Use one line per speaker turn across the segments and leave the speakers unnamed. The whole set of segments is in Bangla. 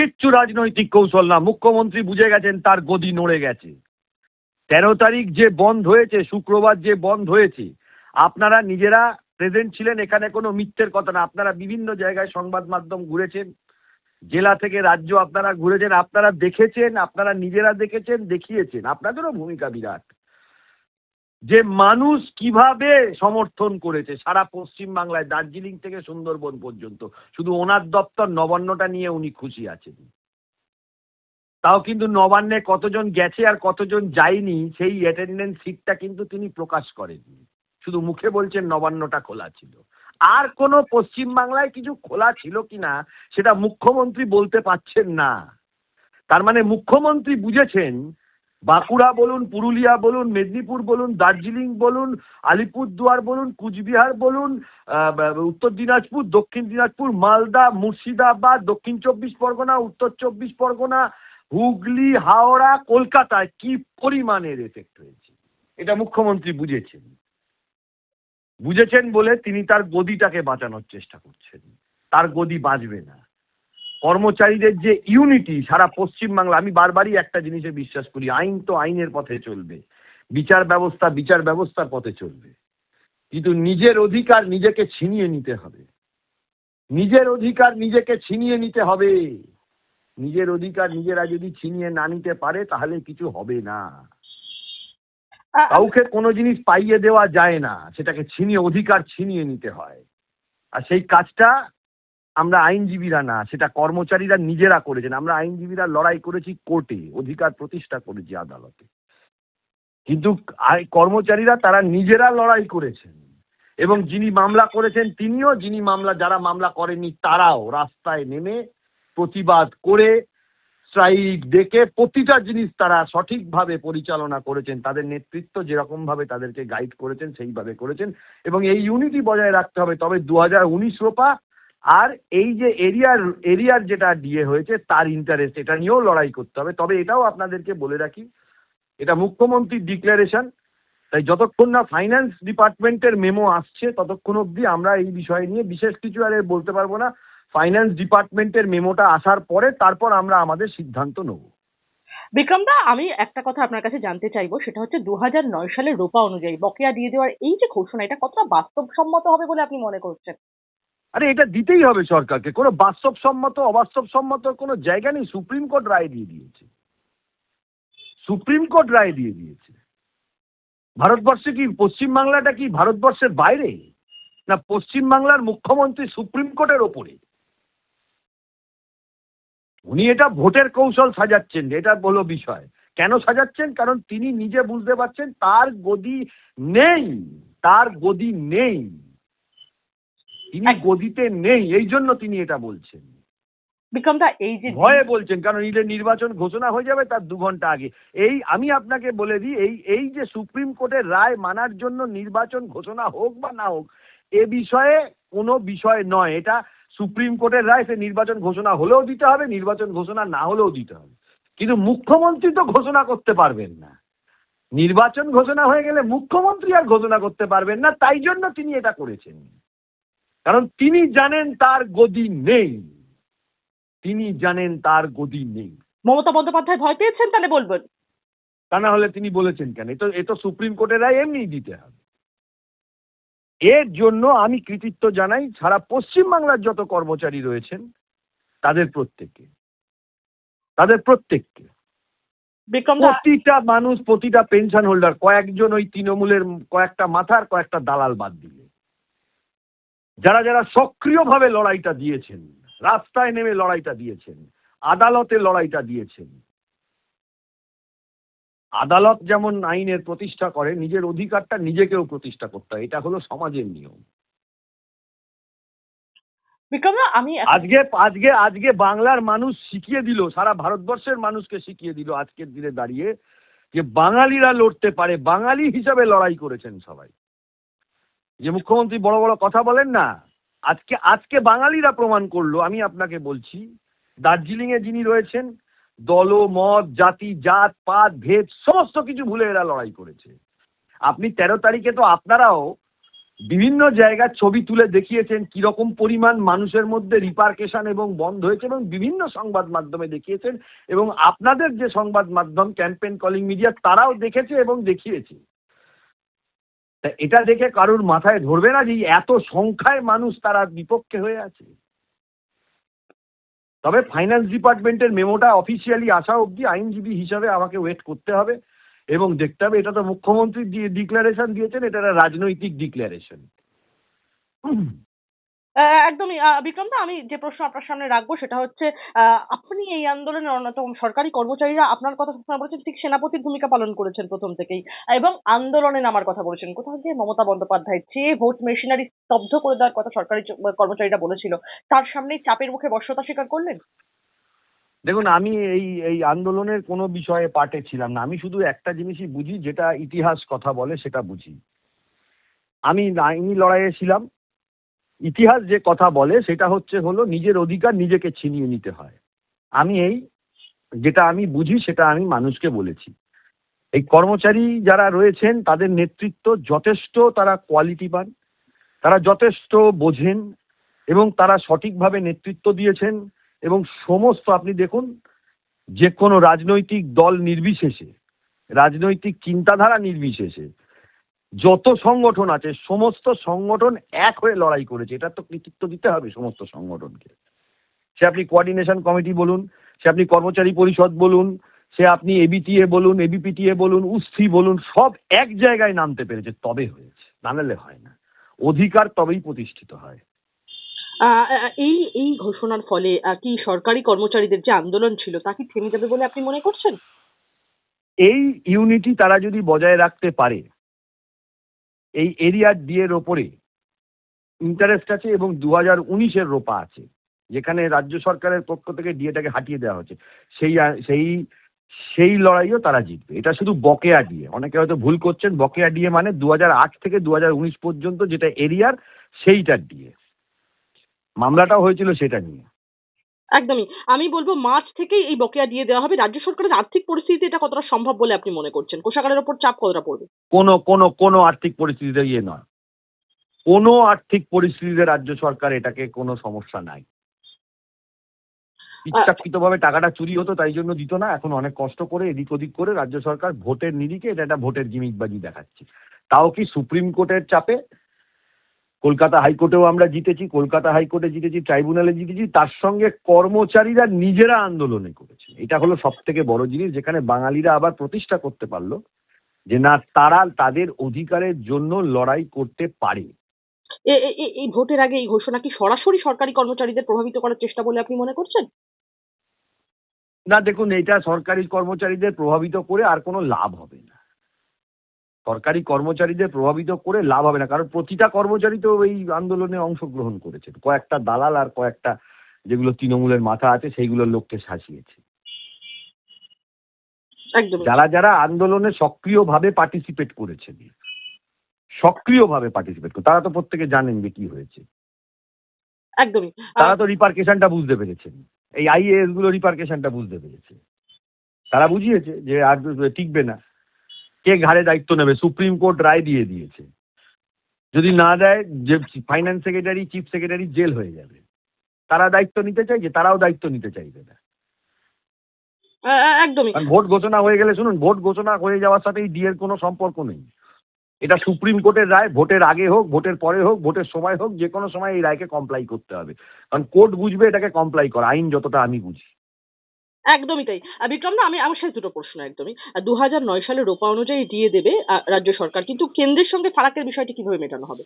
কিচ্ছু রাজনৈতিক কৌশল না। মুখ্যমন্ত্রী বুঝে গেছেন তার গদি নড়ে গেছে। 13 তারিখ যে বন্ধ হয়েছে, শুক্রবার যে বন্ধ হয়েছে, আপনারা নিজেরা প্রেজেন্ট ছিলেন, এখানে কোনো মিথ্যের কথা না। আপনারা বিভিন্ন জায়গায় সংবাদ মাধ্যম ঘুরেছেন, জেলা থেকে রাজ্য আপনারা ঘুরেছেন, আপনারা দেখেছেন, আপনারা নিজেরা দেখেছেন, দেখিয়েছেন। আপনাদেরও ভূমিকা বিরাট। যে মানুষ কিভাবে সমর্থন করেছে সারা পশ্চিম বাংলায়, দার্জিলিং থেকে সুন্দরবন পর্যন্ত, শুধু ওনার দপ্তর নবান্নটা নিয়ে উনি খুশি আছেন। তাও কিন্তু নবান্নে কতজন গেছে আর কতজন যায়নি সেই অ্যাটেন্ডেন্স সিটটা কিন্তু তিনি প্রকাশ করেননি। শুধু মুখে বলছেন নবান্নটা খোলা ছিল। আর কোনো পশ্চিম বাংলায় কিছু খোলা ছিল কিনা সেটা মুখ্যমন্ত্রী বলতে পারছেন না। তার মানে মুখ্যমন্ত্রী বুঝেছেন বাঁকুড়া বলুন, পুরুলিয়া বলুন, মেদিনীপুর বলুন, দার্জিলিং বলুন, আলিপুরদুয়ার বলুন, কুচবিহার বলুন, উত্তর দিনাজপুর, দক্ষিণ দিনাজপুর, মালদা, মুর্শিদাবাদ, দক্ষিণ 24 পরগনা, উত্তর 24 পরগনা, হুগলি, হাওড়া, কলকাতায় কি পরিমাণের এফেক্ট হয়েছে এটা মুখ্যমন্ত্রী বুঝেছেন। বুঝেছেন বলে তিনি তার গদিটাকে বাঁচানোর চেষ্টা করছেন। তার গদি বাঁচবে না। কর্মচারীদের যে ইউনিটি সারা পশ্চিম বাংলা, আমি বারবারই একটা জিনিসে বিশ্বাস করি, আইন তো আইনের পথে চলবে, বিচার ব্যবস্থা বিচার ব্যবস্থার পথে চলবে, কিন্তু নিজের অধিকার নিজেকে ছিনিয়ে নিতে হবে। নিজের অধিকার নিজেকে ছিনিয়ে নিতে হবে। নিজের অধিকার নিজেরা যদি ছিনিয়ে না নিতে পারে তাহলে কিছু হবে না। কাউকে কোনো জিনিস পাইয়ে দেওয়া যায় না, সেটাকে ছিনিয়ে, অধিকার ছিনিয়ে নিতে হয়। আর সেই কাজটা আমরা আইনজীবীরা না, সেটা কর্মচারীরা নিজেরা করেছেন। আমরা আইনজীবীরা লড়াই করেছি কোর্টে, অধিকার প্রতিষ্ঠা করেছি আদালতে, কিন্তু কর্মচারীরা তারা নিজেরা লড়াই করেছেন। এবং যিনি মামলা করেছেন তিনিও, যারা মামলা করেননি তারাও রাস্তায় নেমে প্রতিবাদ করে, স্ট্রাইক ডেকে প্রতিটা জিনিস তারা সঠিকভাবে পরিচালনা করেছেন। তাদের নেতৃত্ব যেরকম ভাবে তাদেরকে গাইড করেছেন সেইভাবে করেছেন। এবং এই ইউনিটি বজায় রাখতে হবে। তবে 2019 রোপা আর এই যে এরিয়ার যেটা ডিএ হয়েছে তার ইন্টারেস্ট, এটা নিয়েও লড়াই করতে হবে। তবে এটাও আপনাদেরকে বলে রাখি, এটা মুখ্যমন্ত্রীর ডিক্লারেশন, তাই যতক্ষণ না ফাইন্যান্স ডিপার্টমেন্টের মেমো আসছে ততক্ষণ অবধি আমরা এই বিষয় নিয়ে বিশেষ কিছু আর বলতে পারবো না। ফাইন্যান্স ডিপার্টমেন্টের মেমোটা আসার পরে তারপর আমরা আমাদের সিদ্ধান্ত নেব।
বিক্রম দা, আমি একটা কথা আপনার কাছে জানতে চাইবো, সেটা হচ্ছে 2009 সালের রোপা অনুযায়ী বকেয়া দিয়ে দেওয়ার এই যে ঘোষণা, এটা কতটা বাস্তবসম্মত হবে বলে আপনি মনে করছেন?
আরে এটা দিতেই হবে সরকারকে, কোনো বাস্তবসম্মত অবাস্তবসম্মত কোনো জায়গা নেই। সুপ্রিম কোর্ট রায় দিয়ে দিয়েছে। সুপ্রিম কোর্ট রায় দিয়ে দিয়েছে। ভারতবর্ষে কি পশ্চিমবাংলাটা কি ভারতবর্ষের বাইরে? না পশ্চিমবাংলার মুখ্যমন্ত্রী সুপ্রিম কোর্টের ওপরে? উনি এটা ভোটের কৌশল সাজাচ্ছেন, এটা হলো বিষয়। কেন সাজাচ্ছেন? কারণ তিনি নিজে বুঝতে পারছেন তার গদি নেই, তার গদি নেই, তিনি গদিতে নেই, এই জন্য তিনি এটা বলছেন।
বিক্রম দা, এই যে
ভয়ে বলছেন, কারণ নির্বাচন ঘোষণা হয়ে যাবে তার 2 ঘন্টা আগে। আমি আপনাকে বলে দিই, এই যে সুপ্রিম কোর্টের রায় মানার জন্য নির্বাচন ঘোষণা হোক বা না হোক এ বিষয়ে কোনো বিষয় নয়। এটা সুপ্রিম কোর্টের রায়, সে নির্বাচন ঘোষণা হলেও দিতে হবে, নির্বাচন ঘোষণা না হলেও দিতে হবে। কিন্তু মুখ্যমন্ত্রী তো ঘোষণা করতে পারবেন না। নির্বাচন ঘোষণা হয়ে গেলে মুখ্যমন্ত্রী আর ঘোষণা করতে পারবেন না। তাই জন্য তিনি এটা করেছেন, কারণ তিনি জানেন তার গদি নেই। তিনি জানেন তার গদি নেই।
মমতা বন্দ্যোপাধ্যায় ভয় পেয়েছেন তাহলে বলবেন?
তা না হলে তিনি বলেছেন কেন? এ তো সুপ্রিম কোর্টের রায়, এমনিই দিতে হবে। এর জন্য আমি কৃতিত্ব জানাই সারা পশ্চিমবাংলার যত কর্মচারী রয়েছেন তাদের প্রত্যেককে। প্রতিটা মানুষ, প্রতিটা পেনশন হোল্ডার, কয়েকজন ওই তৃণমূলের কয়েকটা মাথার কয়েকটা দালাল বাদ দিলে যারা যারা সক্রিয়ভাবে লড়াইটা দিয়েছেন, রাস্তায় নেমে লড়াইটা দিয়েছেন, আদালতে লড়াইটা দিয়েছেন। আদালত যেমন আইনের প্রতিষ্ঠা করে, নিজের অধিকারটা নিজেকেও প্রতিষ্ঠা করতে হয়। এটা হলো সমাজের নিয়ম।
আমি
আজকে বাংলার মানুষ শিখিয়ে দিল, সারা ভারতবর্ষের মানুষকে শিখিয়ে দিল আজকের দিনে দাঁড়িয়ে যে বাঙালিরা লড়তে পারে। বাঙালি হিসাবে লড়াই করেছেন সবাই। যে মুখ্যমন্ত্রী বড় বড় কথা বলেন না, আজকে বাঙালিরা প্রমাণ করলো। আমি আপনাকে বলছি, দার্জিলিং এ যিনি রয়েছেন, দল মত জাতি জাত পাত ভেদ সমস্ত কিছু ভুলে এরা লড়াই করেছে। আপনি 13 তারিখে তো আপনারাও বিভিন্ন জায়গার ছবি তুলে দেখিয়েছেন কিরকম পরিমাণ মানুষের মধ্যে রিপারকেশন এবং বন্ধ হয়েছে, এবং বিভিন্ন সংবাদ মাধ্যমে দেখিয়েছেন, এবং আপনাদের যে সংবাদ মাধ্যম ক্যাম্পেইন কলিং মিডিয়া তারাও দেখেছে এবং দেখিয়েছে। তা এটা দেখে কারুর মাথায় ধরবে না যে এত সংখ্যায় মানুষ তারা বিপক্ষে হয়ে আছে? তবে ফাইন্যান্স ডিপার্টমেন্টের মেমোটা অফিসিয়ালি আসা অবধি আইনজীবী হিসাবে আমাকে ওয়েট করতে হবে এবং দেখতে হবে। এটা তো মুখ্যমন্ত্রী ডিক্লারেশন দিয়েছেন, এটা একটা রাজনৈতিক ডিক্লারেশন।
একদমই বিক্রমদা, আমি যে প্রশ্ন আপনার সামনে রাখবো সেটা হচ্ছে আপনি এই আন্দোলনের অন্যতম, সরকারি কর্মচারীরা আপনার কথা সবসময় বলেছেন, ঠিক সেনাপতির ভূমিকা পালন করেছেন প্রথম থেকেই, এবং আন্দোলনে নামার কথা বলেছেন। কোথাও গিয়ে মমতা বন্দ্যোপাধ্যায় যে ভোট মেশিনারি স্তব্ধ করে দেওয়ার কথা সরকারি কর্মচারীরা বলেছিল, তার সামনেই চাপের মুখে বশ্যতা স্বীকার করলেন।
দেখুন, আমি এই এই আন্দোলনের কোনো বিষয়ে পার্টে ছিলাম না। আমি শুধু একটা জিনিসই বুঝি, যেটা ইতিহাস কথা বলে সেটা বুঝি। আমি আইনি লড়াইয়ে ছিলাম। ইতিহাস যে কথা বলে সেটা হলো নিজের অধিকার নিজেকে ছিনিয়ে নিতে হয়। আমি যেটা আমি বুঝি সেটা আমি মানুষকে বলেছি। এই কর্মচারী যারা রয়েছেন তাদের নেতৃত্ব যথেষ্ট, তারা কোয়ালিটিবান, তারা যথেষ্ট বোঝেন এবং তারা সঠিকভাবে নেতৃত্ব দিয়েছেন। এবং সমস্ত, আপনি দেখুন, যে কোনো রাজনৈতিক দল নির্বিশেষে, রাজনৈতিক চিন্তাধারা নির্বিশেষে যত সংগঠন আছে সমস্ত সংগঠন এক হয়ে লড়াই করেছে। এটা তো কৃতিত্ব দিতে হবে সমস্ত সংগঠনকে। সে আপনি কোঅর্ডিনেশন কমিটি বলুন, সে আপনি কর্মচারী পরিষদ বলুন, সে আপনি এবিটিএ বলুন, এবিপিটিএ বলুন, উসফি বলুন, সব এক জায়গায় নামতে পেরেছে, তবে হয়েছে, না নাহলে হয় না। অধিকার তবেই প্রতিষ্ঠিত হয়।
এই এই ঘোষণার ফলে কি সরকারি কর্মচারীদের যে আন্দোলন ছিল তা কি থেমে যাবে বলে আপনি মনে করছেন?
এই ইউনিটি তারা যদি বজায় রাখতে পারে, এই এরিয়া ডি এর ওপরে ইন্টারেস্ট আছে এবং 2019-এর রোপা আছে, যেখানে রাজ্য সরকারের পক্ষ থেকে ডিএটাকে হাটিয়ে দেওয়া হচ্ছে, সেই সেই সেই লড়াইও তারা জিতবে। এটা শুধু বকেয়া ডিএ, অনেকে হয়তো ভুল করছেন। বকেয়া ডিএ মানে 2008 থেকে 2019 পর্যন্ত যেটা এরিয়ার, সেইটার ডিএ। মামলাটাও হয়েছিল সেটা নিয়ে।
একদমই, আমি বলবো মার্চ থেকেই এই বকেয়া দিয়ে দেওয়া হবে। রাজ্য সরকারের আর্থিক পরিস্থিতি এটা কতটা সম্ভব বলে আপনি মনে করছেন? কোষাগারের ওপর চাপ কতটা পড়বে?
কোনো আর্থিক পরিস্থিতিতে নয়, কোনো আর্থিক পরিস্থিতিতে রাজ্য সরকার এটাকে কোনো সমস্যা নাই। ইচ্ছাকৃতভাবে টাকাটা চুরি হতো তাই জন্য দিত না। এখন অনেক কষ্ট করে এদিক ওদিক করে রাজ্য সরকার ভোটের নিরিখে এটা একটা ভোটের গিমিকবাজি দেখাচ্ছে। তাও কি সুপ্রিম কোর্টের চাপে? কলকাতা হাইকোর্টেও আমরা জিতেছি, কলকাতা হাইকোর্টে জিতেছি, ট্রাইব্যুনালে জিতেছি, তার সঙ্গে কর্মচারীরা নিজেরা আন্দোলনে করেছে। এটা হলো সব থেকে বড় জিনিস, যেখানে বাঙালিরা আবার প্রতিষ্ঠা করতে পারলো যে না, তারা তাদের অধিকারের জন্য লড়াই করতে পারে।
এই ভোটের আগে এই ঘোষণা কি সরাসরি সরকারি কর্মচারীদের প্রভাবিত করার চেষ্টা বলে আপনি মনে করছেন?
না, দেখুন, এটা সরকারি কর্মচারীদের প্রভাবিত করে আর কোনো লাভ হবে না। সরকারি কর্মচারীদের প্রভাবিত করে লাভ হবে না, কারণ প্রতিটা কর্মচারী তো এই আন্দোলনে অংশগ্রহণ করেছেন। কয়েকটা দালাল আর কয়েকটা যেগুলো তৃণমূলের মাথা আছে সেইগুলোর লোককে শাসিয়েছে।
একদম,
যারা যারা আন্দোলনে সক্রিয়ভাবে পার্টিসিপেট করেছেন, তারা তো প্রত্যেকে জানেন যে কি হয়েছে।
একদমই,
তারা তো রিপারকেশনটা বুঝতে পেরেছেন, এই আইএএস গুলো রিপারকেশনটা বুঝতে পেরেছে। তারা বুঝিয়েছে যে আর টিকবে না। কে ঘাড়ে দায়িত্ব নেবে? সুপ্রিম কোর্ট রায় দিয়ে দিয়েছে, যদি না দেয় যে finance secretary, chief secretary jail হয়ে যাবে। তারা দায়িত্ব নিতে চাইছে, তারাও দায়িত্ব নিতে চাইবে না।
একদমই।
ভোট ঘোষণা হয়ে গেলে, শুনুন, ভোট ঘোষণা হয়ে যাওয়ার সাথে এই ডিএর কোনো সম্পর্ক নেই। এটা সুপ্রিম কোর্টের রায়। ভোটের আগে হোক, ভোটের পরে হোক, ভোটের সময় হোক, যে কোনো সময় এই রায়কে কমপ্লাই করতে হবে, কারণ কোর্ট বুঝবে এটাকে কমপ্লাই করা, আইন যতটা আমি বুঝি।
একদমই তাই। বিক্রম দা, আমার শেষ দুটো প্রশ্ন একদমই। 2009 সালে রোপা অনুযায়ী দিয়ে দেবে রাজ্য সরকার, কিন্তু কেন্দ্রের সঙ্গে ফারাকের বিষয়টি কিভাবে মেটানো হবে?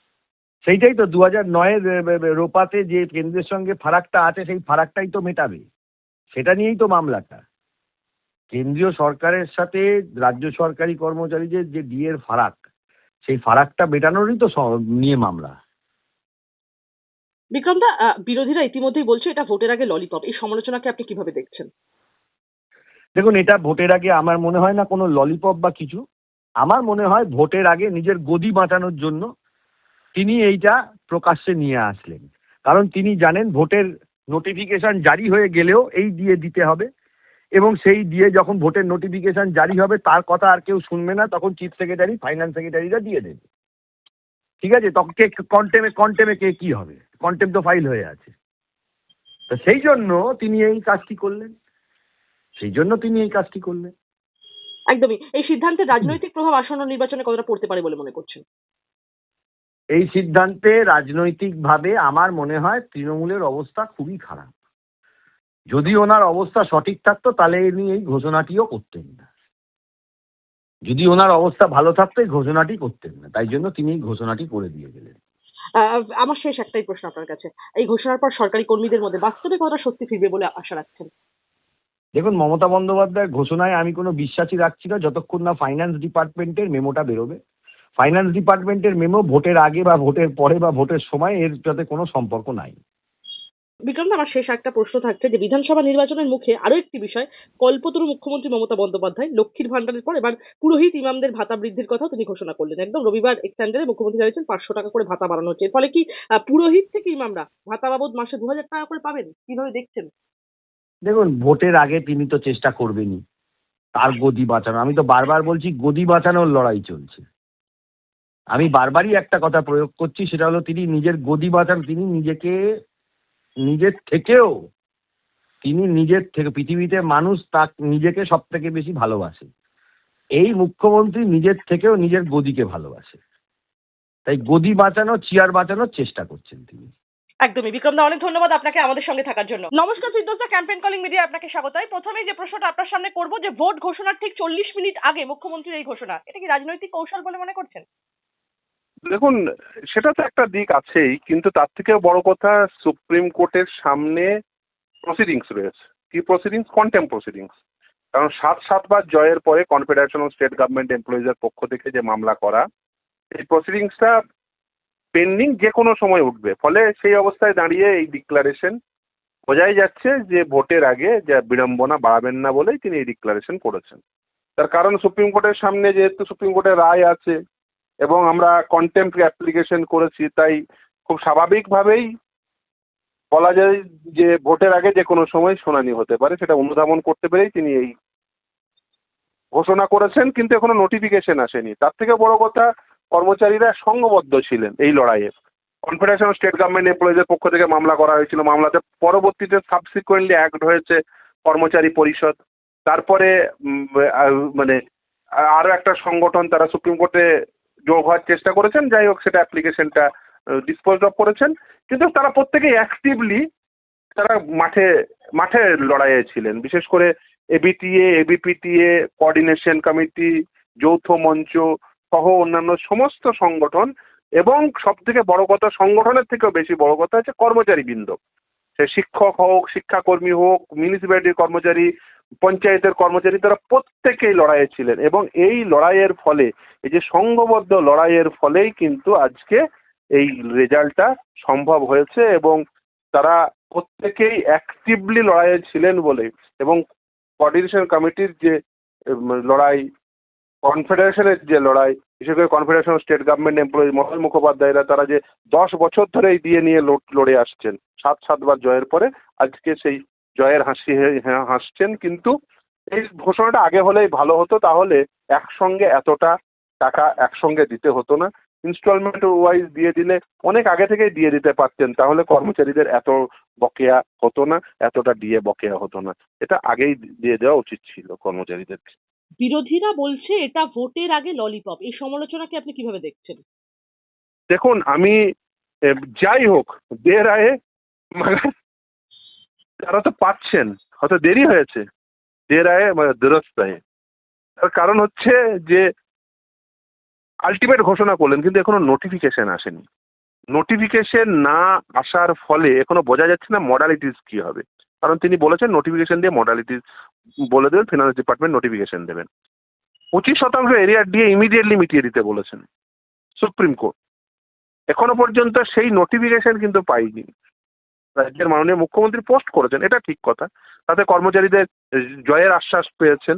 সেইটাই তো 2009-এর রোপাতে যে কেন্দ্রের সঙ্গে ফারাকটা আছে, সেই ফারাকটাই তো মেটাবে। সেটা নিয়েই তো মামলাটা। কেন্দ্রীয় সরকারের সাথে রাজ্য সরকারি কর্মচারীদের যে ডিএর ফারাক, সেই ফারাকটা মেটানোরই তো নিয়ে মামলা।
বিক্রম দা, বিরোধীরা ইতিমধ্যেই বলছে এটা ভোটের আগে ললিপপ। এই সমালোচনাকে আপনি কিভাবে দেখছেন?
দেখুন, এটা ভোটের আগে আমার মনে হয় না কোনো ললিপপ বা কিছু। আমার মনে হয় ভোটের আগে নিজের গদি বাঁচানোর জন্য তিনি এইটা প্রকাশ্যে নিয়ে আসলেন। কারণ তিনি জানেন ভোটের নোটিফিকেশন জারি হয়ে গেলেও এই দিয়ে দিতে হবে, এবং সেই দিয়ে যখন ভোটের নোটিফিকেশন জারি হবে তার কথা আর কেউ শুনবে না, তখন চিফ সেক্রেটারি, ফাইন্যান্স সেক্রেটারিরা দিয়ে দেবে। ঠিক আছে, তখন কে কন্টেমে কে কি হবে, কন্টেম তো ফাইল হয়ে আছে। তো সেই জন্য তিনি এই কাজটি করলেন,
একদমই। এই সিদ্ধান্তের রাজনৈতিক প্রভাব আসন্ন নির্বাচনে কতটা পড়তে পারে বলে মনে করছেন?
এই সিদ্ধান্তে রাজনৈতিকভাবে আমার মনে হয় তৃণমূলের অবস্থা খুবই খারাপ। যদি ওনার অবস্থা সঠিক থাকতো তাহলে ইনি এই ঘোষণাটিও করতেন না, যদি ওনার অবস্থা ভালো থাকতো এই ঘোষণাটি করতেন না, তাই জন্য তিনি এই ঘোষণাটি করে দিয়ে গেলেন।
আমার শেষ একটাই প্রশ্ন আপনার কাছে, এই ঘোষণার পর সরকারি কর্মীদের মধ্যে বাস্তবে কতটা স্বস্তি ফিরবে বলে আশা রাখছেন?
দেখুন, মমতা বন্দ্যোপাধ্যায়ের ঘোষণায় আমি কোনো বিশ্বাসই রাখছি না যতক্ষণ না ফাইন্যান্স ডিপার্টমেন্টের মেমোটা বেরোবে। ফাইন্যান্স ডিপার্টমেন্টের মেমো ভোটের আগে বা ভোটের পরে বা ভোটের সময় এর সাথে কোনো সম্পর্ক নাই।
বিক্রম দা, আমার শেষ একটা প্রশ্ন থাকছে যে বিধানসভা নির্বাচনের মুখে আরো একটি বিষয়, কল্পতরু মুখ্যমন্ত্রী মমতা বন্দ্যোপাধ্যায় লক্ষ্মীর ভান্ডারের পর এবার পুরোহিত ইমামদের ভাতা বৃদ্ধির কথাও তিনি ঘোষণা করলেন। একদম রবিবার এক্সট্যান্ডারে মুখ্যমন্ত্রী জানিয়েছেন 500 টাকা করে ভাতা বাড়ানো হচ্ছে। এর ফলে কি পুরোহিত থেকে ইমামরা ভাতা বাবদ মাসে 2000 টাকা করে পাবেন? কিভাবে দেখছেন?
দেখুন, ভোটের আগে তিনি তো চেষ্টা করবেনই তার গদি বাঁচানো। আমি তো বারবার বলছি গদি বাঁচানোর লড়াই চলছে। আমি বারবারই একটা কথা প্রয়োগ করছি, সেটা হলো তিনি নিজের গদি বাঁচান, তিনি নিজের থেকে পৃথিবীতে মানুষ তার নিজেকে সব থেকে বেশি ভালোবাসে। এই মুখ্যমন্ত্রী নিজের থেকেও নিজের গদিকে ভালোবাসে, তাই গদি বাঁচানো, চেয়ার বাঁচানোর চেষ্টা করছেন তিনি।
একদমই। বিক্রম দা, অনেক ধন্যবাদ আপনাকে আমাদের সঙ্গে থাকার জন্য। নমস্কার সিদ্ধেশ দা, ক্যাম্পেইন কলিং মিডিয়া আপনাকে স্বাগত। প্রথমেই যে প্রশ্নটা আপনার সামনে করব, যে ভোট ঘোষণার ঠিক 40 মিনিট আগে মুখ্যমন্ত্রীর এই ঘোষণা, এটা কি রাজনৈতিক কৌশল বলে মনে করছেন?
দেখুন, সেটা তো একটা দিক আছেই, কিন্তু তার থেকেও বড় কথা সুপ্রিম কোর্টের সামনে প্রসিডিংস রয়েছে। কি প্রসিডিংস? Contempt proceedings. কারণ 7 বার জয়ের পরে কনফেডারেশন অফ স্টেট গভর্নমেন্ট এমপ্লয়িজের পক্ষ থেকে যে মামলা করা, এই প্রসিডিংসটা পেন্ডিং, যে কোনো সময় উঠবে। ফলে সেই অবস্থায় দাঁড়িয়ে এই ডিক্লারেশন বোঝাই যাচ্ছে যে ভোটের আগে যা বিড়ম্বনা বাড়াবেন না বলেই তিনি এই ডিক্লারেশন করেছেন। তার কারণ সুপ্রিম কোর্টের সামনে যেহেতু সুপ্রিম কোর্টের রায় আছে এবং আমরা কন্টেম্প অ্যাপ্লিকেশন করেছি, তাই খুব স্বাভাবিকভাবেই বলা যায় যে ভোটের আগে যে কোনো সময় শুনানি হতে পারে, সেটা অনুধাবন করতে পেরেই তিনি এই ঘোষণা করেছেন। কিন্তু এখনো নোটিফিকেশন আসেনি। তার থেকে বড় কথা, কর্মচারীরা সংঘবদ্ধ ছিলেন এই লড়াইয়ে। কনফেডারেশন অফ স্টেট গভর্নমেন্ট এমপ্লয়িজের পক্ষ থেকে মামলা করা হয়েছিল। মামলাতে পরবর্তীতে সাবসিকুয়েন্টলি অ্যাক্ট হয়েছে কর্মচারী পরিষদ। তারপরে মানে আরো একটা সংগঠন তারা সুপ্রিম কোর্টে যোগ হওয়ার চেষ্টা করেছেন। যাই হোক, সেটা অ্যাপ্লিকেশনটা ডিসপোজ অফ করেছেন। কিন্তু তারা প্রত্যেকেই অ্যাক্টিভলি তারা মাঠে লড়াইয়ে ছিলেন। বিশেষ করে এবিটিএ, এবিপিটিএ, কোঅর্ডিনেশন কমিটি, যৌথ মঞ্চ সহ অন্যান্য সমস্ত সংগঠন, এবং সব থেকে বড় কথা, সংগঠনের থেকেও বেশি বড় কথা হচ্ছে কর্মচারীবৃন্দ। সে শিক্ষক হোক, শিক্ষাকর্মী হোক, মিউনিসিপ্যালিটির কর্মচারী, পঞ্চায়েতের কর্মচারী, তারা প্রত্যেকেই লড়াইয়ে ছিলেন। এবং এই লড়াইয়ের ফলে, এই যে সংঘবদ্ধ লড়াইয়ের ফলেই কিন্তু আজকে এই রেজাল্টটা সম্ভব হয়েছে। এবং তারা প্রত্যেকেই অ্যাক্টিভলি লড়াইয়ে ছিলেন বলে, এবং কোঅর্ডিনেশন কমিটির যে লড়াই, কনফেডারেশনের যে লড়াই, বিশেষ করে কনফেডারেশন স্টেট গভর্নমেন্ট এমপ্লয়ি মহল মুখোপাধ্যায়রা, তারা যে 10 বছর ধরে এই দিয়ে নিয়ে লড়ে আসছেন, 7বার জয়ের পরে আজকে সেই জয়ের হাসি হাসছেন। কিন্তু এই ঘোষণাটা আগে হলেই ভালো হতো, তাহলে একসঙ্গে এতটা টাকা একসঙ্গে দিতে হতো না। ইনস্টলমেন্ট ওয়াইজ দিয়ে দিলে অনেক আগে থেকেই দিয়ে দিতে পারতেন, তাহলে কর্মচারীদের এত বকেয়া হতো না, এতটা ডিএ বকেয়া হতো না। এটা আগেই দিয়ে দেওয়া উচিত ছিল কর্মচারীদেরকে।
বিরোধীরা বলছে এটা ভোটের আগে ললিপপ, এই সমালোচনাকে আপনি কিভাবে দেখছেন?
দেখুন, আমি যাই হোক, দের আয়ে তারা তো পাচ্ছেন, হয়তো দেরি হয়েছে, দের আয়ে দুরস্ত আয়ে। তার কারণ হচ্ছে যে আলটিমেট ঘোষণা করলেন, কিন্তু এখনো নোটিফিকেশন আসেনি। নোটিফিকেশন না আসার ফলে এখনো বোঝা যাচ্ছে না মডালিটিস কি হবে। কারণ তিনি বলেছেন নোটিফিকেশন দিয়ে মডালিটিস বলে দেবেন, ফিনান্স ডিপার্টমেন্ট নোটিফিকেশন দেবেন। 25% এরিয়ার দিয়ে ইমিডিয়েটলি মিটিয়ে দিতে বলেছেন সুপ্রিম কোর্ট। এখনো পর্যন্ত সেই নোটিফিকেশন কিন্তু পাইনি। রাজ্যের মাননীয় মুখ্যমন্ত্রী পোস্ট করেছেন, এটা ঠিক কথা, তাতে কর্মচারীদের জয়ের আশ্বাস পেয়েছেন,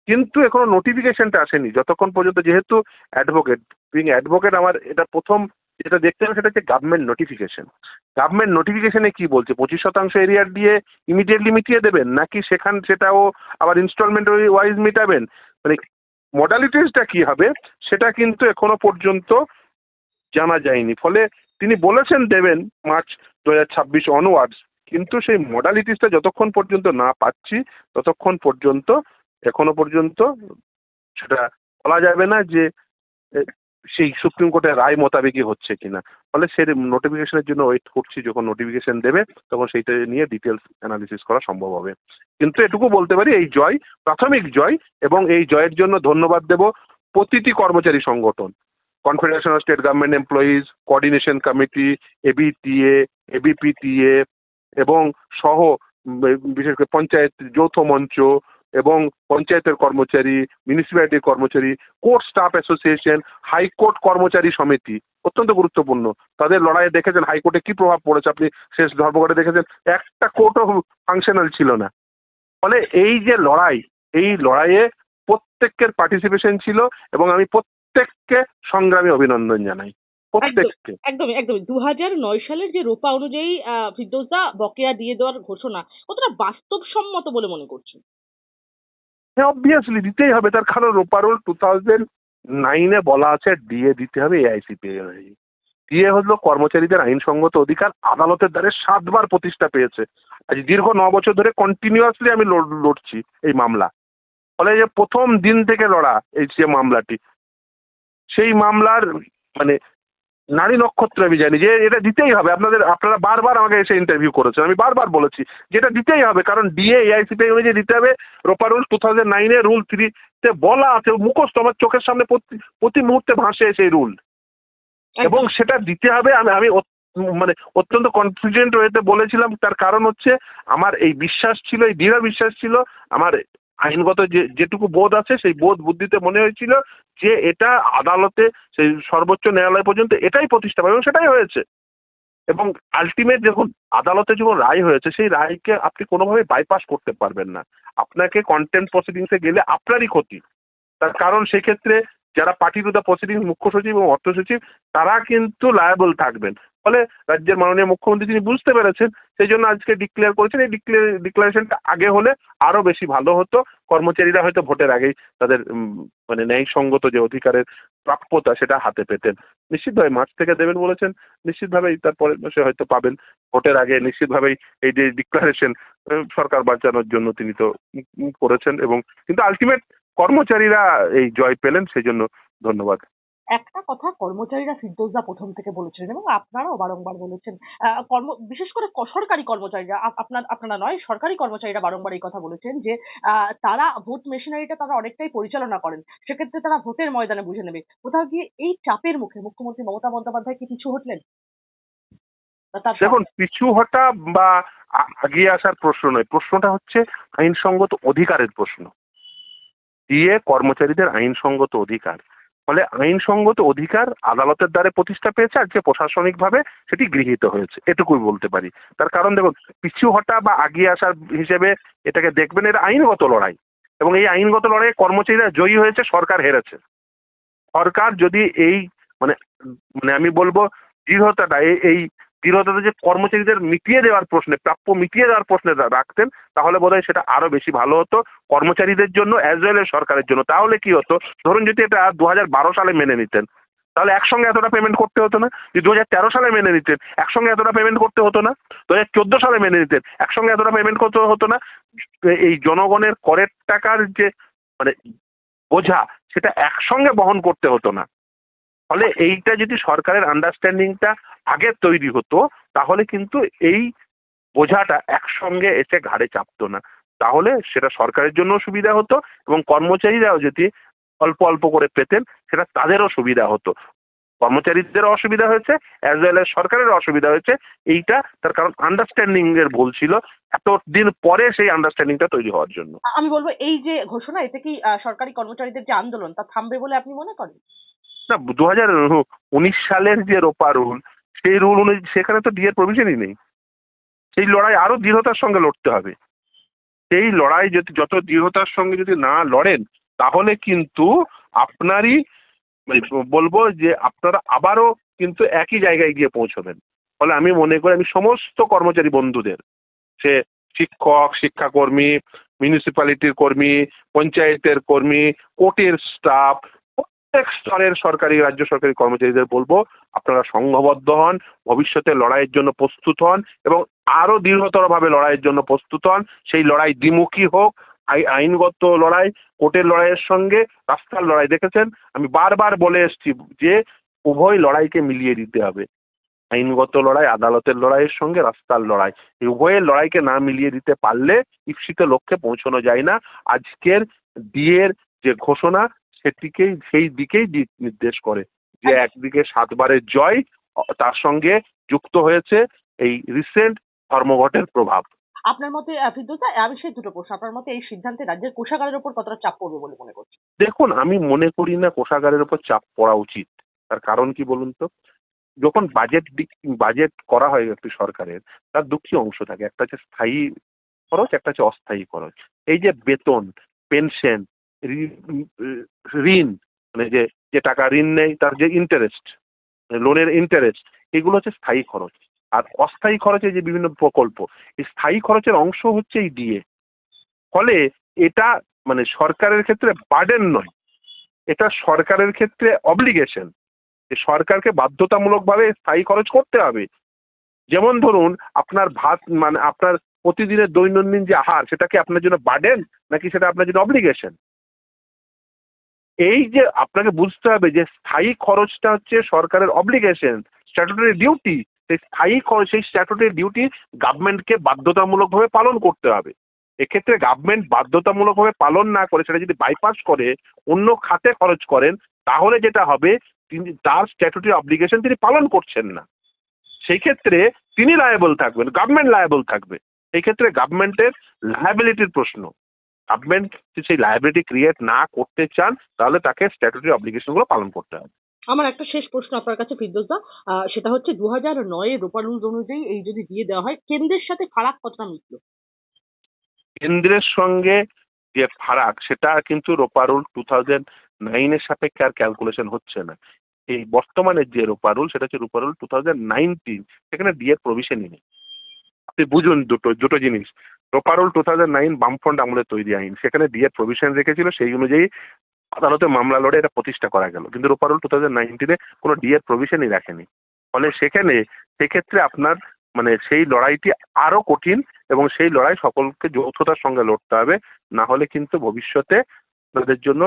কিন্তু এখনো নোটিফিকেশনটা আসেনি। যতক্ষণ পর্যন্ত, যেহেতু অ্যাডভোকেট আমার এটা প্রথম যেটা দেখতে হবে সেটা হচ্ছে গভর্নমেন্ট নোটিফিকেশন। গভর্নমেন্ট নোটিফিকেশনে কি বলছে? 25% এরিয়ার দিয়ে ইমিডিয়েটলি মিটিয়ে দেবেন, নাকি সেটাও আবার ইনস্টলমেন্ট ওয়াইজ মিটাবেন? মানে মডালিটিসটা কি হবে সেটা কিন্তু এখনো পর্যন্ত জানা যায়নি। ফলে তিনি বলেছেন দেবেন মার্চ 2026 অনওয়ার্ডস, কিন্তু সেই মডালিটিসটা যতক্ষণ পর্যন্ত না পাচ্ছি ততক্ষণ পর্যন্ত এখনো পর্যন্ত সেটা বলা যাবে না যে এ, সেই সুপ্রিম কোর্টের রায় মোতাবেকই হচ্ছে কিনা। ফলে সে নোটিফিকেশনের জন্য ওয়েট করছি, যখন নোটিফিকেশন দেবে তখন সেইটা নিয়ে ডিটেলস অ্যানালিসিস করা সম্ভব হবে। কিন্তু এটুকু বলতে পারি, এই জয় প্রাথমিক জয়, এবং এই জয়ের জন্য ধন্যবাদ দেব প্রতিটি কর্মচারী সংগঠন, confederation of state government employees, coordination committee, ABTA, ABPTA এবং সহ বিশেষ করে পঞ্চায়েত যৌথ মঞ্চ এবং পঞ্চায়েতের কর্মচারী, মিউনিসিপ্যালিটির কর্মচারী, কোর্ট স্টাফ অ্যাসোসিয়েশন, হাইকোর্ট কর্মচারী সমিতি অত্যন্ত গুরুত্বপূর্ণ। তাদের লড়াইয়ে দেখেছেন হাইকোর্টে কি প্রভাব পড়েছে, আপনি শেষ ধর্মঘটে দেখেছেন একটা কোর্টও ফাংশনাল ছিল না। ফলে এই যে লড়াই, এই লড়াইয়ে প্রত্যেকের পার্টিসিপেশন ছিল এবং আমি প্রত্যেককে সংগ্রামী অভিনন্দন জানাই, প্রত্যেককে।
একদমই একদমই 2009 সালের যে রোপা অনুযায়ী ফিরদৌসদা বকেয়া দিয়ে দেওয়ার ঘোষণা কতটা বাস্তবসম্মত বলে মনে করছেন?
হ্যাঁ, অবভিয়াসলি দিতেই হবে, তার কারণ রোপারোল 2009-এ বলা আছে ডিএ দিতে হবে এআইসিপিআই অনুযায়ী। ডিএ হলো কর্মচারীদের আইনসঙ্গত অধিকার, আদালতের দ্বারে 7 বার প্রতিষ্ঠা পেয়েছে। আজ দীর্ঘ 9 বছর ধরে কন্টিনিউয়াসলি আমি লড়ছি এই মামলা। ফলে যে প্রথম দিন থেকে লড়া এই যে মামলাটি, সেই মামলার মানে নারী নক্ষত্র আমি জানি যে এটা দিতেই হবে। আপনারা বারবার আমাকে এসে ইন্টারভিউ করেছেন, আমি বারবার বলেছি যে এটা দিতেই হবে, কারণ ডিএ এআইসিপিআই অনুযায়ী দিতে হবে। রোপা রুল 2009-এ রুল 3-তে বলা আছে, মুখস্থ আমার চোখের সামনে প্রতি মুহূর্তে ভাসে সেই রুল, এবং সেটা দিতে হবে। আমি মানে অত্যন্ত কনফিডেন্ট ওয়েতে বলেছিলাম, তার কারণ হচ্ছে আমার এই বিশ্বাস ছিল, এই দৃঢ় বিশ্বাস ছিল, আমার আইনগত যেটুকু বোধ আছে সেই বোধ বুদ্ধিতে মনে হয়েছিল যে এটা আদালতে সেই সর্বোচ্চ ন্যায়ালয় পর্যন্ত এটাই প্রতিষ্ঠা পাবে, এবং সেটাই হয়েছে। এবং আলটিমেট যখন আদালতে যখন রায় হয়েছে, সেই রায়কে আপনি কোনোভাবে বাইপাস করতে পারবেন না। আপনাকে কন্টেম্প্ট প্রসিডিংসে গেলে আপনারই ক্ষতি, তার কারণ সেক্ষেত্রে যারা পার্টি টু দ্য প্রসিডিংস, মুখ্য সচিব এবং অর্থ সচিব, তারা কিন্তু লায়াবল থাকবেন। ফলে রাজ্যের মাননীয় মুখ্যমন্ত্রী তিনি বুঝতে পেরেছেন, সেই জন্য আজকে ডিক্লেয়ার করেছেন। এই ডিক্লারেশনটা আগে হলে আরো বেশি ভালো হতো। কর্মচারীরা হয়তো ভোটের আগেই তাদের মানে ন্যায়সঙ্গত যে অধিকারের প্রাপ্যতা সেটা হাতে পেতেন। নিশ্চিতভাবে মার্চ থেকে দেবেন বলেছেন, নিশ্চিতভাবেই তার পরের মাসে হয়তো পাবেন। ভোটের আগে নিশ্চিতভাবেই এই যে ডিক্লারেশন সরকার বাঁচানোর জন্য তিনি তো করেছেন, এবং কিন্তু আলটিমেট কর্মচারীরা এই জয় পেলেন, সেই জন্য ধন্যবাদ।
একটা কথা কর্মচারীরা ফিরদৌসদা প্রথম থেকে বলেছিলেন এবং আপনারাও বারংবার বলেছেন, বিশেষ করে সরকারি কর্মচারীরা, আপনারা নয়, সরকারি কর্মচারীরা বারংবার এই কথা বলেছেন যে তারা ভোট মেশিনারিটা তারা অনেকটাই পরিচালনা করেন, সেক্ষেত্রে তারা ভোটের ময়দানে বুঝে নেবে। কোথাও গিয়ে এই চাপের মুখে মুখ্যমন্ত্রী মমতা বন্দ্যোপাধ্যায় কি পিছু হটলেন?
দেখুন, পিছু হটা বা আগিয়ে আসার প্রশ্ন নয়, প্রশ্নটা হচ্ছে আইনসঙ্গত অধিকারের প্রশ্ন। দিয়ে কর্মচারীদের আইনসঙ্গত অধিকার, ফলে আইনসঙ্গত অধিকার আদালতের দ্বারা প্রতিষ্ঠা পেয়েছে, আর যে প্রশাসনিকভাবে সেটি গৃহীত হয়েছে, এটুকুই বলতে পারি। তার কারণ দেখুন, পিছু হটা বা আগিয়ে আসার হিসেবে এটাকে দেখবেন, এটা আইনগত লড়াই, এবং এই আইনগত লড়াইয়ে কর্মচারীরা জয়ী হয়েছে, সরকার হেরেছে। সরকার যদি এই মানে মানে আমি বলবো দৃঢ়তাটা, এই দৃঢ়তাটা যে কর্মচারীদের মিটিয়ে দেওয়ার প্রশ্নে, প্রাপ্য মিটিয়ে দেওয়ার প্রশ্নে রাখতেন, তাহলে বোধহয় সেটা আরো বেশি ভালো হতো কর্মচারীদের জন্য অ্যাজ ওয়েল এজ সরকারের জন্য। তাহলে কি হতো, ধরুন যদি এটা 2012 সালে মেনে নিতেন, তাহলে একসঙ্গে এতটা পেমেন্ট করতে হতো না। যদি 2013 সালে মেনে নিতেন, একসঙ্গে এতটা পেমেন্ট করতে হতো না। 2014 সালে মেনে নিতেন, একসঙ্গে এতটা পেমেন্ট করতে হতো না। এই জনগণের করের টাকার যে মানে বোঝা, সেটা একসঙ্গে বহন করতে হতো না। ফলে এইটা যদি সরকারের আন্ডারস্ট্যান্ডিংটা আগে তৈরি হতো, তাহলে কিন্তু এই বোঝাটা একসঙ্গে এসে ঘাড়ে চাপতো না। তাহলে সেটা সরকারের জন্য সুবিধা হতো, এবং কর্মচারীরাও যদি অল্প অল্প করে পেতেন, সেটা তাদেরও সুবিধা হতো। কর্মচারীদেরও অসুবিধা হয়েছে, অ্যাজ ওয়েল এজ সরকারেরও অসুবিধা হয়েছে। এইটা তার কারণ আন্ডারস্ট্যান্ডিং এর ভুল ছিল, এতদিন পরে সেই আন্ডারস্ট্যান্ডিংটা তৈরি হওয়ার জন্য।
আমি বলবো এই যে ঘোষণা, এতে কি সরকারি কর্মচারীদের যে আন্দোলন তা থামবে বলে আপনি মনে করেন?
না, 2019 সালের যে রোপা রুল, সেই রুল অনুযায়ী সেখানে তো ডিএর প্রভিশনই নেই। সেই লড়াই আরো দৃঢ়তার সঙ্গে লড়তে হবে। সেই লড়াই যদি যত দৃঢ়তার সঙ্গে যদি না লড়েন, তাহলে কিন্তু আপনারই মানে বলবো যে আপনারা আবারও কিন্তু একই জায়গায় গিয়ে পৌঁছবেন। ফলে আমি মনে করি, আমি সমস্ত কর্মচারী বন্ধুদের, সে শিক্ষক, শিক্ষাকর্মী, মিউনিসিপ্যালিটির কর্মী, পঞ্চায়েতের কর্মী, কোর্টের স্টাফ, প্রত্যেক স্তরের সরকারি রাজ্য সরকারি কর্মচারীদের বলবো, আপনারা সংঘবদ্ধ হন, ভবিষ্যতে লড়াইয়ের জন্য প্রস্তুত হন এবং আরো দৃঢ়তরভাবে লড়াইয়ের জন্য প্রস্তুত হন। সেই লড়াই দ্বিমুখী হোক, আইনগত লড়াই, কোর্টের লড়াইয়ের সঙ্গে রাস্তার লড়াই। দেখেছেন, আমি বারবার বলে এসেছি যে উভয় লড়াইকে মিলিয়ে দিতে হবে। আইনগত লড়াই, আদালতের লড়াইয়ের সঙ্গে রাস্তার লড়াই, এই উভয়ের লড়াইকে না মিলিয়ে দিতে পারলে ঈপ্সিত লক্ষ্যে পৌঁছানো যায় না। আজকের ডিএর যে ঘোষণা সেটিকেই, সেই দিকেই নির্দেশ করে যে একদিকে 7 বারের জয়, তার সঙ্গে যুক্ত হয়েছে এই রিসেন্ট ধর্মঘটের প্রভাব।
আপনার মতে ফিরদৌস দা, আমি সেই দুটো প্রশ্ন, আপনার মতে এই সিদ্ধান্তে রাজ্যের কোষাগারের উপর কতটা চাপ পড়বে বলে মনে করছেন?
দেখুন, আমি মনে করি না কোষাগারের উপর চাপ পড়া উচিত। তার কারণ কি বলুন তো? যখন বাজেট করা হয় একটি সরকারের, তার দুটি অংশ থাকে, একটা হচ্ছে স্থায়ী খরচ, একটা হচ্ছে অস্থায়ী খরচ। এই যে বেতন, পেনশন, ঋণ, মানে যে যে টাকা ঋণ নেই তার যে ইন্টারেস্ট, লোনের ইন্টারেস্ট, এগুলো হচ্ছে স্থায়ী খরচ। আর অস্থায়ী খরচে যে বিভিন্ন প্রকল্প, এই স্থায়ী খরচের অংশ হচ্ছে এই ডিএ। ফলে এটা মানে সরকারের ক্ষেত্রে বার্ডেন নয়, এটা সরকারের ক্ষেত্রে অব্লিগেশন। সরকারকে বাধ্যতামূলকভাবে স্থায়ী খরচ করতে হবে। যেমন ধরুন, আপনার ভাত, মানে আপনার প্রতিদিনের দৈনন্দিন যে আহার, সেটা কি আপনার জন্য বার্ডেন নাকি সেটা আপনার জন্য অব্লিগেশন? এই যে আপনাকে বুঝতে হবে যে স্থায়ী খরচটা হচ্ছে সরকারের অব্লিগেশন, স্ট্যাটুটরি ডিউটি। সেই স্থায়ী খরচ, সেই স্ট্যাটুটরি ডিউটি গভর্নমেন্টকে বাধ্যতামূলকভাবে পালন করতে হবে। এক্ষেত্রে গভর্নমেন্ট বাধ্যতামূলকভাবে পালন না করে সেটা যদি বাইপাস করে অন্য খাতে খরচ করেন, তাহলে যেটা হবে, তিনি তার স্ট্যাটুটরি অব্লিগেশন তিনি পালন করছেন না। সেই ক্ষেত্রে তিনি লায়েবল থাকবেন, গভর্নমেন্ট লায়েবল থাকবে। এই ক্ষেত্রে গভর্নমেন্টের লায়াবিলিটির প্রশ্ন। গভর্নমেন্ট যদি সেই লায়াবিলিটি ক্রিয়েট না করতে চান, তাহলে তাকে স্ট্যাটুটরি অব্লিগেশনগুলো পালন করতে হবে।
আমার একটা শেষ প্রশ্ন আপনার কাছে ফিরদৌস দা, সেটা হচ্ছে 2009 রোপা রুলস অনুযায়ী এই যদি দিয়ে দেওয়া হয়, কেন্দ্রের সাথে ফারাক কতটা মিটলো?
কেন্দ্রের সঙ্গে যে ফারাক, সেটা কিন্তু রোপা রুল 2009 সাপেক্ষে আর ক্যালকুলেশন হচ্ছে না। এই বর্তমানে যে রোপা রুল, সেটা হচ্ছে রোপা রুল 2019, সেখানে ডিএর প্রভিশনই নেই। আপনি বুঝুন দুটো জিনিস। রোপা রুল 2009 বামফ্রন্ট আমলে তৈরি আইন, সেখানে ডিএর প্রভিশন রেখেছিল, সেই অনুযায়ী আদালতে মামলা লড়ে এটা প্রতিষ্ঠা করা গেল। কিন্তু রোপা রুল 2019 কোনো ডিএর প্রভিশনই রাখেনি। ফলে সেক্ষেত্রে আপনার মানে সেই লড়াইটি আরো কঠিন এবং সেই লড়াই সকলকে যৌথতার সঙ্গে লড়তে হবে। না হলে কিন্তু ভবিষ্যতে তাদের জন্য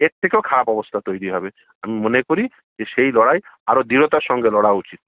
এর থেকেও খারাপ অবস্থা তৈরি হবে। আমি মনে করি যে সেই লড়াই আরো দৃঢ়তার সঙ্গে লড়া উচিত।